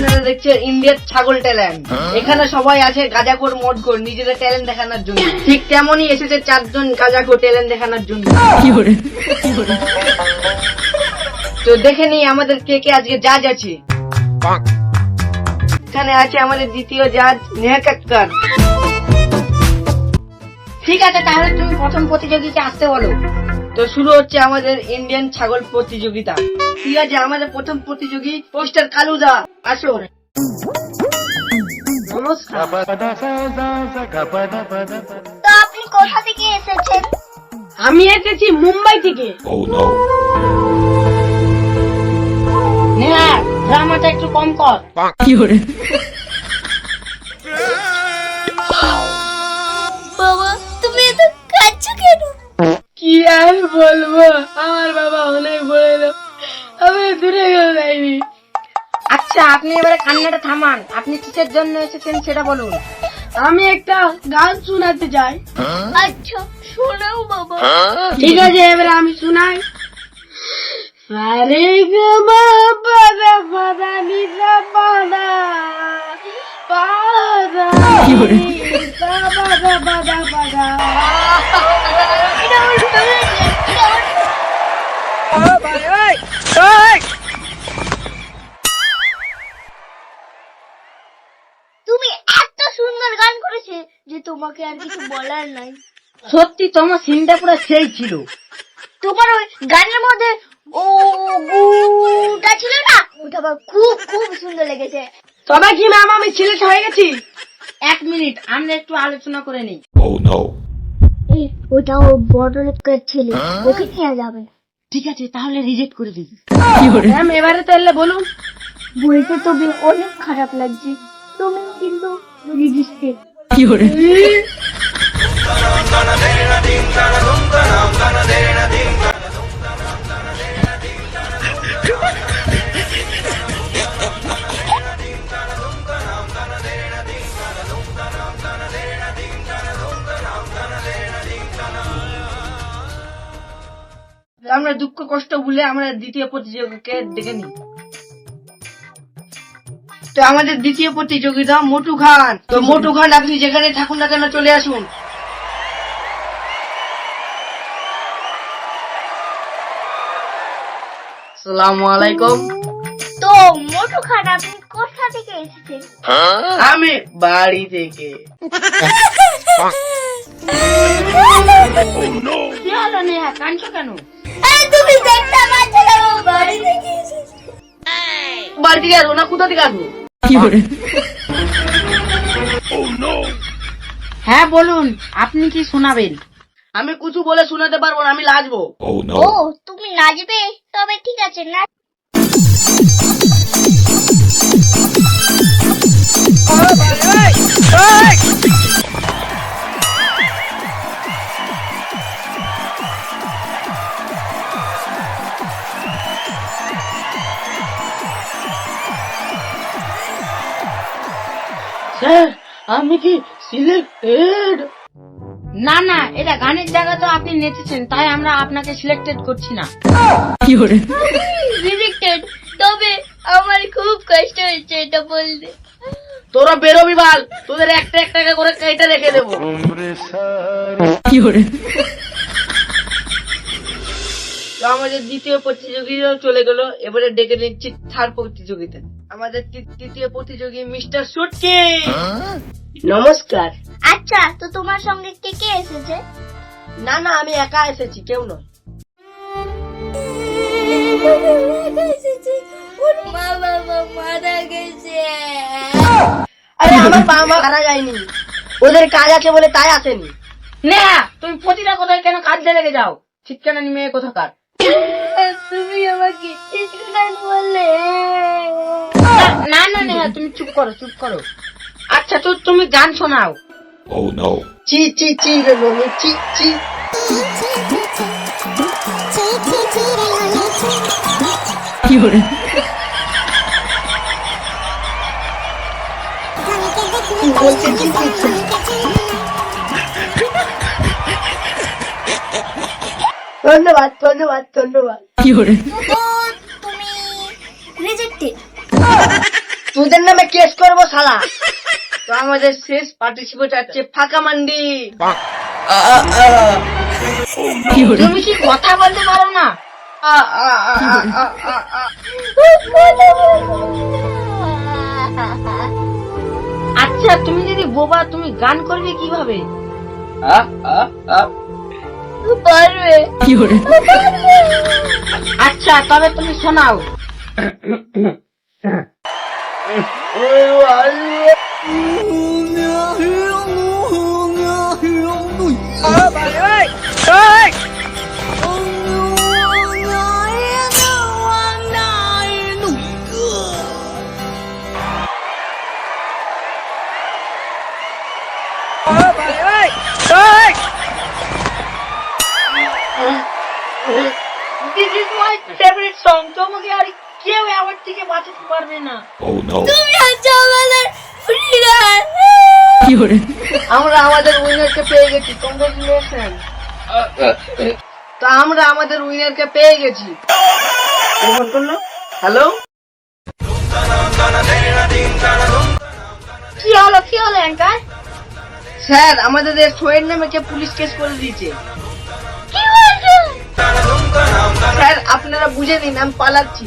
আপনারা দেখছেন ইন্ডিয়ার ছাগল ট্যালেন্ট। এখানে সবাই আছে গাঁজাখোর মদখোর নিজেদের ট্যালেন্ট দেখানোর জন্য। ঠিক তেমনই এসেছে 4 জন গাঁজাখোর ট্যালেন্ট দেখানোর জন্য। তো দেখে নিই আমাদের কে কে আজকে জাজ আছে। এখানে আছে আমাদের দ্বিতীয় জাজ নেহা কাক্কার। ঠিক আছে, তাহলে তুমি প্রথম প্রতিযোগীকে আসতে বলো। তো শুরু হচ্ছে আমাদের ইন্ডিয়ান ছাগল প্রতিযোগিতা। ঠিক আছে, আমাদের প্রথম প্রতিযোগী পোস্টার কালুদা, আসো। নমস্কার। তো আপনি কোথা থেকে এসেছেন? আমি এসেছি মুম্বাই থেকে। নেহা, ড্রামাটা একটু কম কর। বাবা, তুমি এত কাঁদছো কেন? কি আর বলবো, আমার বাবা অনেক বলে দাও, আমি দূরে গেলে যাইনি। আচ্ছা, আপনি এবারে কান্নাটা থামান। আপনি কিসের জন্য এসেছেন সেটা বলুন। আমি একটা গান শোনাতে চাই। আচ্ছা, শোনাও বাবা। ঠিক আছে, এবারে আমি শোনাই। সারে গমা পাদা পাদা নিসা পাদা পাদা পাদা পাদা পাদা। তুমি এত সুন্দর গান করেছে যে তোমাকে আর কিছু বলার নাই। সত্যি তোমার সিনটা পুরো সেই ছিল। তোমার ওই গানের মধ্যে ও গুটা ছিল না, ওটা আমার খুব খুব সুন্দর লেগেছে। তবে কি ম্যাম, আমি সিলেক্ট হয়ে গেছি। 1 মিনিট, আমরা একটু আলোচনা করে নিই। ওটা ও বড় লোকের ছেলে, ওকে নিয়ে যাবে। ঠিক আছে, তাহলে রিজেক্ট করে দিই। ম্যাম, এবারে তাহলে বলুন। বলতে তবে অনেক খারাপ লাগছে, তুমি কিন্তু রেজিস্ট্রেড। আমরা দুঃখ কষ্ট ভুলে আমরা দ্বিতীয় প্রতিযোগীকে ডেকে নিই। তো আমাদের দ্বিতীয় প্রতিযোগিতা মোটু খান। তো মোটু খান, আপনি যেখানে থাকুন না কেন চলে আসুন। আসসালামু আলাইকুম। তো মোটু খান, আপনি কোথা থেকে এসেছেন? আমি বাড়ি থেকে। কি হলো নেহা, কাঁদছো কেন? তুমি দেখতে পাচ্ছ না ও বাড়ি থেকে এসেছে। বাড়ি থেকে আসবো না, কোথা থেকে আসবো? হ্যাঁ বলুন, আপনি কি শোনাবেন? আমি কিছু বলে শোনাতে পারবো না, আমি লাজবো। ও, তুমি নাচবে? তবে ঠিক আছে, না। স্যার, আমি কি সিলেক্টেড? না না, এটা গানের জায়গা, তো আপনি নেচেছেন, তাই আমরা আপনাকে সিলেক্টেড করছি না। রিজেক্টেড? তবে আমার খুব কষ্ট হচ্ছে এটা বলতে। তোরা বেরোবি বাল, তোদের একটা একটা করে কেটে রেখে দেবো। তো আমাদের দ্বিতীয় প্রতিযোগিতা চলে গেল। এবারে ডেকে নিচ্ছি থার্ড প্রতিযোগিতা। আমাদের তৃতীয় প্রতিযোগী মিস্টার সুটকি। নমস্কার। আচ্ছা, তো তোমার সঙ্গে কে কে এসেছে? না না, আমি একা এসেছি, কেউ নয়। মা বাবা মারা গেছে। আরে আমার বাবা মা মারা যায়নি, ওদের কাজ আছে বলে তাই আসেনি। না, তুমি প্রতিটা কথায় কেন কাজ দিয়ে লেগে যাও? ঠিকানা মেয়ে কোথাকার। তুমি আমাকে ঠিকানা বললে। না না নেহা, তুমি চুপ করো চুপ করো। আচ্ছা, তো তুমি গান শোনাও। চি চি চি রে লোনি চি চি। ধন্যবাদ ধন্যবাদ ধন্যবাদ। তুমি রিজেক্টেড। তোদের নামে কেস করবো শালা। তো আমাদের শেষ পার্টিসিপেট আছে ফাঁকা মান্ডি। তুমি কি কথা বলতে পারো না? আচ্ছা তুমি যদি বোবা, তুমি গান করবে কিভাবে? পারবে। আচ্ছা তবে তুমি শোনাও। This is my favorite song. তোমাকে আর কেউ আমার থেকে বাঁচাতে পারবে না। তুমি আছো আমাদের ফ্রিডার। আমরা আমাদের উইনারকে পেয়ে গেছি। কংগ্রেচুলেশন। তো আমরা আমাদের উইনারকে পেয়ে গেছি। ফোন করলো। হ্যালো, কি হলো অ্যাঙ্কার? স্যার আমাদের সোয়ের নামে কে পুলিশ কেস করে দিয়েছে। কি হয়েছে? স্যার আপনারা বুঝে নিন, আমি পালাচ্ছি।